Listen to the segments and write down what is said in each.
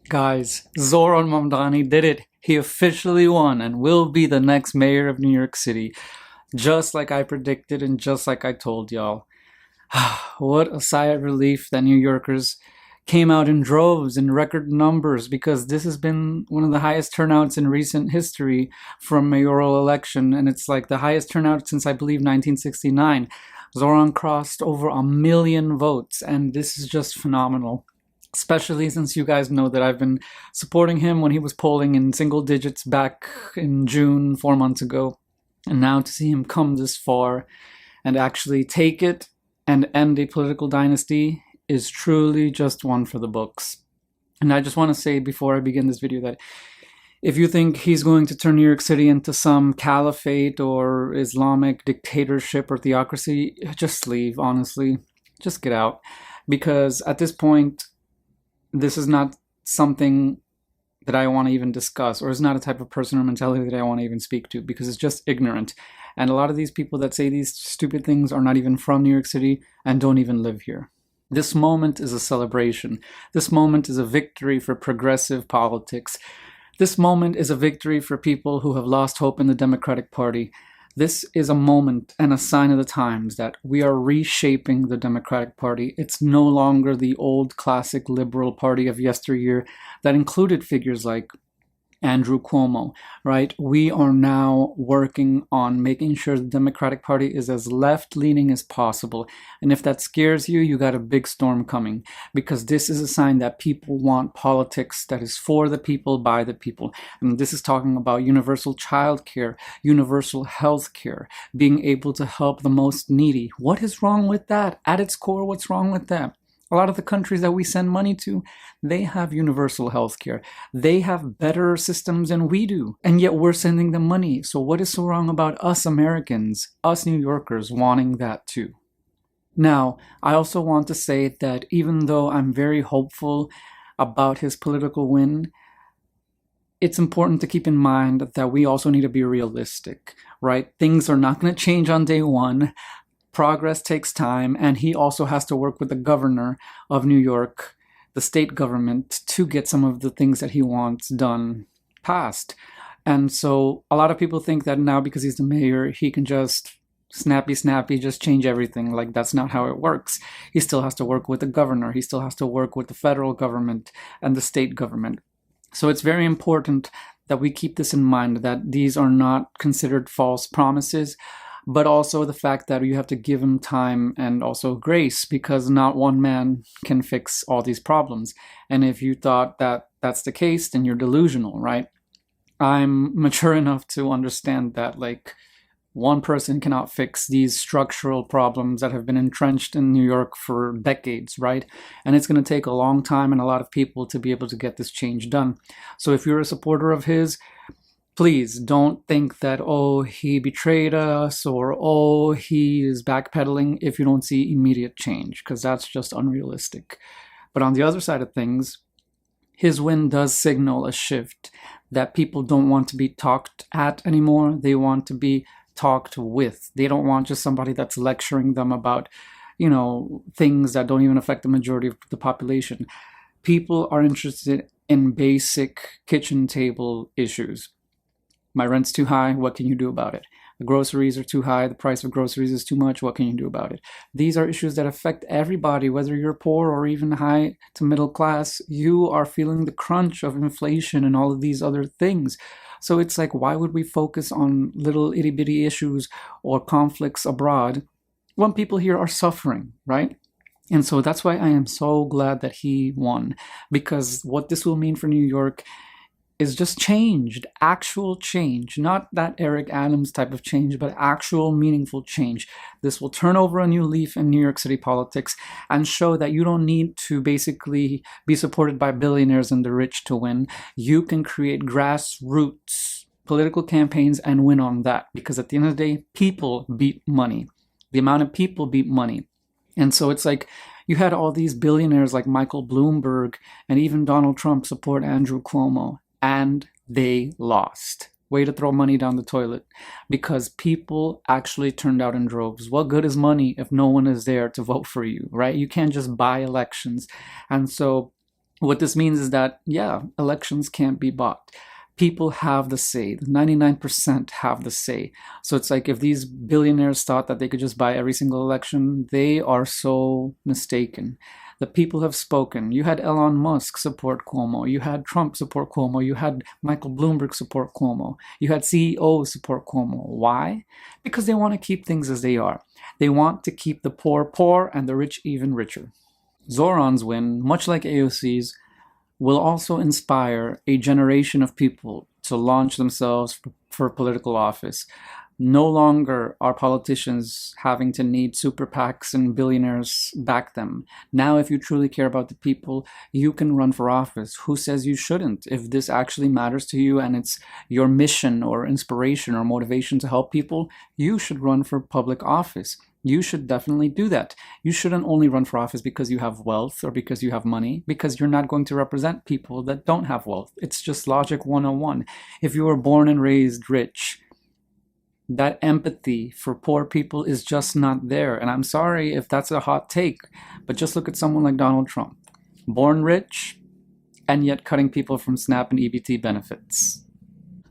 Guys, Zohran Mamdani did it. He officially won and will be the next mayor of New York City. Just like I predicted and just like I told y'all. What a sigh of relief that New Yorkers came out in droves in record numbers, because this has been one of the highest turnouts in recent history for a mayoral election, and it's like the highest turnout since I believe 1969. Zohran crossed over 1 million votes, and this is just phenomenal. Especially since you guys know that I've been supporting him when he was polling in single digits back in June, 4 months ago. And now to see him come this far and actually take it and end a political dynasty is truly just one for the books. And I just want to say before I begin this video that if you think he's going to turn New York City into some caliphate or Islamic dictatorship or theocracy, just leave, honestly. Just get out. Because at this point, this is not something that I want to even discuss, or it's not a type of person or mentality that I want to even speak to, because it's just ignorant. And a lot of these people that say these stupid things are not even from New York City and don't even live here. This moment is a celebration. This moment is a victory for progressive politics. This moment is a victory for people who have lost hope in the Democratic Party. This is a moment and a sign of the times that we are reshaping the Democratic Party. It's no longer the old classic liberal party of yesteryear that included figures like Andrew Cuomo, right? We are now working on making sure the Democratic Party is as left-leaning as possible. And if that scares you, you got a big storm coming, because this is a sign that people want politics that is for the people, by the people. And this is talking about universal child care, universal health care, being able to help the most needy. What is wrong with that? At its core, what's wrong with that? A lot of the countries that we send money to, they have universal health care. They have better systems than we do, and yet we're sending them money. So what is so wrong about us Americans, us New Yorkers, wanting that too? Now, I also want to say that even though I'm very hopeful about his political win, it's important to keep in mind that we also need to be realistic, right? Things are not going to change on day one. Progress takes time, and he also has to work with the governor of New York, the state government, to get some of the things that he wants done passed. And so a lot of people think that now, because he's the mayor, he can just snappy, just change everything. Like, that's not how it works. He still has to work with the governor. He still has to work with the federal government and the state government. So it's very important that we keep this in mind, that these are not considered false promises, but also the fact that you have to give him time and also grace, because not one man can fix all these problems. And if you thought that that's the case, then you're delusional, right? I'm mature enough to understand that, like, one person cannot fix these structural problems that have been entrenched in New York for decades, right? And it's going to take a long time and a lot of people to be able to get this change done. So if you're a supporter of his, please don't think that, oh, he betrayed us, or, oh, he is backpedaling, if you don't see immediate change, because that's just unrealistic. But on the other side of things, his win does signal a shift, that people don't want to be talked at anymore. They want to be talked with. They don't want just somebody that's lecturing them about, things that don't even affect the majority of the population. People are interested in basic kitchen table issues. My rent's too high, what can you do about it? The groceries are too high, the price of groceries is too much, what can you do about it? These are issues that affect everybody, whether you're poor or even high to middle class. You are feeling the crunch of inflation and all of these other things. So it's like, why would we focus on little itty-bitty issues or conflicts abroad when people here are suffering, right? And so that's why I am so glad that he won, because what this will mean for New York is just changed, actual change, not that Eric Adams type of change, but actual meaningful change. This will turn over a new leaf in New York City politics and show that you don't need to basically be supported by billionaires and the rich to win. You can create grassroots political campaigns and win on that, because at the end of the day, people beat money. The amount of people beat money. And so it's like, you had all these billionaires like Michael Bloomberg and even Donald Trump support Andrew Cuomo, and they lost. Way to throw money down the toilet, because people actually turned out in droves. What good is money if no one is there to vote for you, right? You can't just buy elections. And so What this means is that, yeah, elections can't be bought. People have the say. The 99% have the say. So it's like if these billionaires thought that they could just buy every single election, they are so mistaken. The people have spoken. You had Elon Musk support Cuomo. You had Trump support Cuomo. You had Michael Bloomberg support Cuomo. You had CEOs support Cuomo. Why? Because they want to keep things as they are. They want to keep the poor poor and the rich even richer. Zohran's win, much like AOC's, will also inspire a generation of people to launch themselves for political office. No longer are politicians having to need super PACs and billionaires back them. Now, if you truly care about the people, you can run for office. Who says you shouldn't? If this actually matters to you and it's your mission or inspiration or motivation to help people, you should run for public office. You should definitely do that. You shouldn't only run for office because you have wealth or because you have money, because you're not going to represent people that don't have wealth. It's just logic 101. If you were born and raised rich, that empathy for poor people is just not there. And I'm sorry if that's a hot take, but just look at someone like Donald Trump. Born rich, and yet cutting people from SNAP and EBT benefits.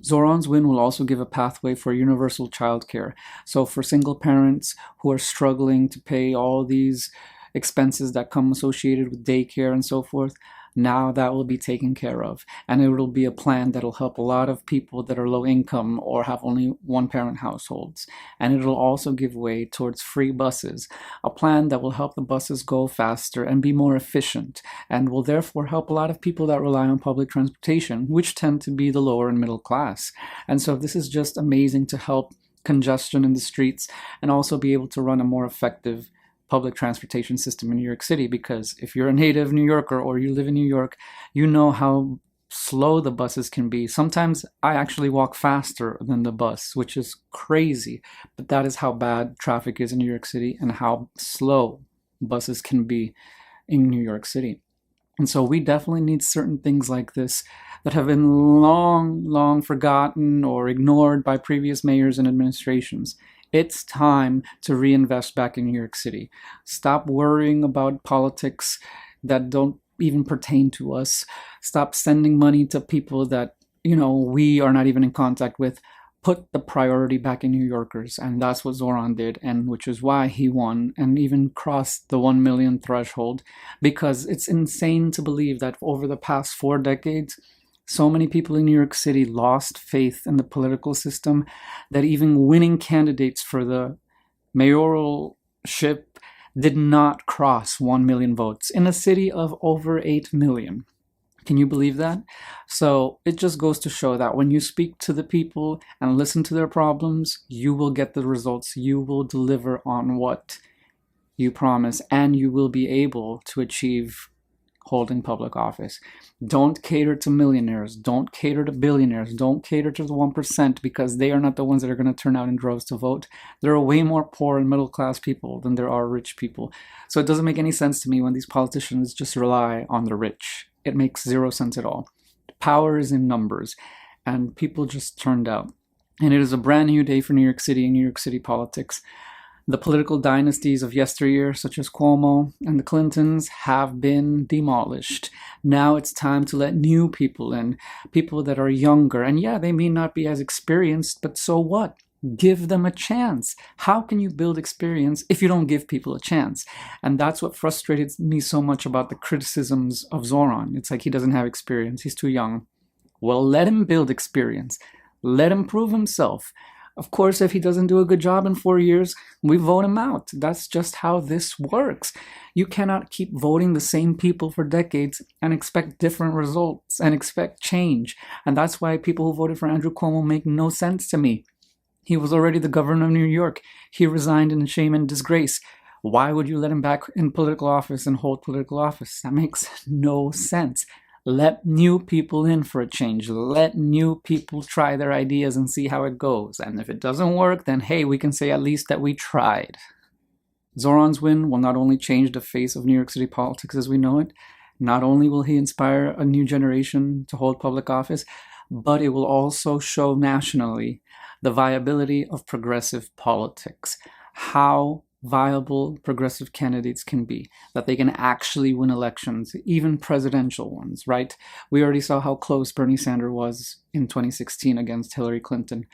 Zohran's win will also give a pathway for universal childcare. So for single parents who are struggling to pay all these expenses that come associated with daycare and so forth, now that will be taken care of. And it will be a plan that will help a lot of people that are low income or have only one parent households. And it will also give way towards free buses, a plan that will help the buses go faster and be more efficient, and will therefore help a lot of people that rely on public transportation, which tend to be the lower and middle class. And so this is just amazing to help congestion in the streets and also be able to run a more effective public transportation system in New York City, because if you're a native New Yorker or you live in New York, you know how slow the buses can be. Sometimes I actually walk faster than the bus, which is crazy, but that is how bad traffic is in New York City and how slow buses can be in New York City. And so we definitely need certain things like this that have been long forgotten or ignored by previous mayors and administrations. It's time to reinvest back in New York City. Stop worrying about politics that don't even pertain to us. Stop sending money to people that, we are not even in contact with. Put the priority back in New Yorkers. And that's what Zohran did, and which is why he won and even crossed the 1 million threshold, because it's insane to believe that over the past 4 decades, so many people in New York City lost faith in the political system that even winning candidates for the mayoralship did not cross 1 million votes in a city of over 8 million. Can you believe that? So it just goes to show that when you speak to the people and listen to their problems, you will get the results. You will deliver on what you promise, and you will be able to achieve holding public office. Don't cater to millionaires. Don't cater to billionaires. Don't cater to the 1%, because they are not the ones that are going to turn out in droves to vote. There are way more poor and middle class people than there are rich people. So it doesn't make any sense to me when these politicians just rely on the rich. It makes zero sense at all. Power is in numbers, and people just turned out. And it is a brand new day for New York City and New York City politics. The political dynasties of yesteryear, such as Cuomo and the Clintons, have been demolished. Now it's time to let new people in, people that are younger. And yeah, they may not be as experienced, but so what? Give them a chance. How can you build experience if you don't give people a chance? And that's what frustrated me so much about the criticisms of Zohran. It's like he doesn't have experience. He's too young. Well, let him build experience. Let him prove himself. Of course, if he doesn't do a good job in 4 years, we vote him out. That's just how this works. You cannot keep voting the same people for decades and expect different results and expect change. And that's why people who voted for Andrew Cuomo make no sense to me. He was already the governor of New York. He resigned in shame and disgrace. Why would you let him back in political office and hold political office? That makes no sense. Let new people in for a change. Let new people try their ideas and see how it goes. And if it doesn't work, then hey, we can say at least that we tried. Zohran's win will not only change the face of New York City politics as we know it, not only will he inspire a new generation to hold public office, but it will also show nationally the viability of progressive politics. How viable progressive candidates can be, that they can actually win elections, even presidential ones, right? We already saw how close Bernie Sanders was in 2016 against Hillary Clinton.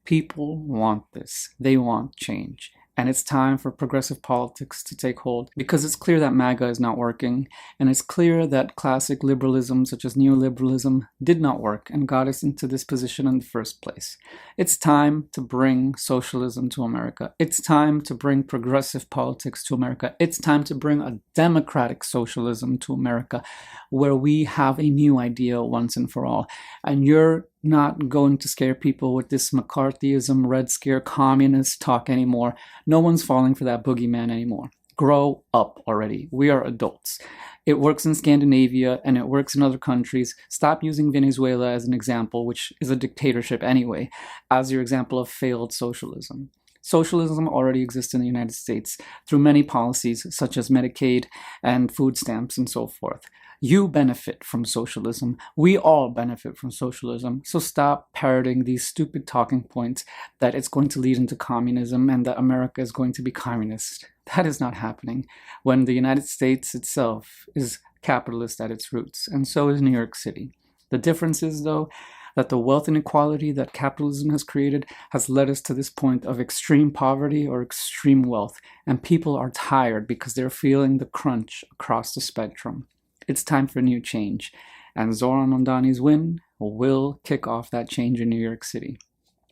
People want this. They want change. And it's time for progressive politics to take hold, because it's clear that MAGA is not working, and it's clear that classic liberalism, such as neoliberalism, did not work and got us into this position in the first place. It's time to bring socialism to America. It's time to bring progressive politics to America. It's time to bring a democratic socialism to America, where we have a new idea once and for all. And you're not going to scare people with this McCarthyism, Red Scare, communist talk anymore. No one's falling for that boogeyman anymore. Grow up already. We are adults. It works in Scandinavia and it works in other countries. Stop using Venezuela as an example, which is a dictatorship anyway, as your example of failed socialism. Socialism already exists in the United States through many policies such as Medicaid and food stamps and so forth. You benefit from socialism. We all benefit from socialism. So stop parroting these stupid talking points that it's going to lead into communism and that America is going to be communist. That is not happening when the United States itself is capitalist at its roots, and so is New York City. The difference is, though, that the wealth inequality that capitalism has created has led us to this point of extreme poverty or extreme wealth, and people are tired because they're feeling the crunch across the spectrum. It's time for new change, and Zohran Mamdani's win will kick off that change in New York City.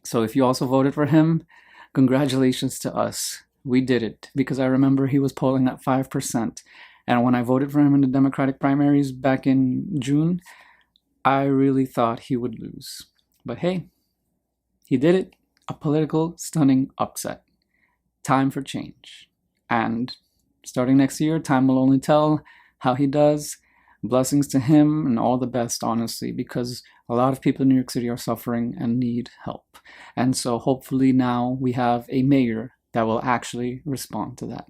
So if you also voted for him, congratulations to us. We did it, because I remember he was polling at 5%, and when I voted for him in the Democratic primaries back in June, I really thought he would lose. But hey, he did it. A political stunning upset. Time for change. And starting next year, time will only tell how he does. Blessings to him and all the best, honestly, because a lot of people in New York City are suffering and need help. And so hopefully now we have a mayor that will actually respond to that.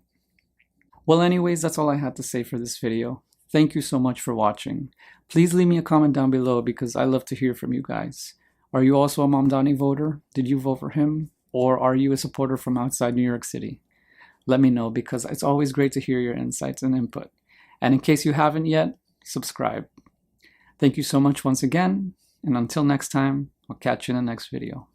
Well, anyways, that's all I had to say for this video. Thank you so much for watching. Please leave me a comment down below because I love to hear from you guys. Are you also a Mamdani voter? Did you vote for him? Or are you a supporter from outside New York City? Let me know, because it's always great to hear your insights and input. And in case you haven't yet, subscribe. Thank you so much once again, and until next time, I'll catch you in the next video.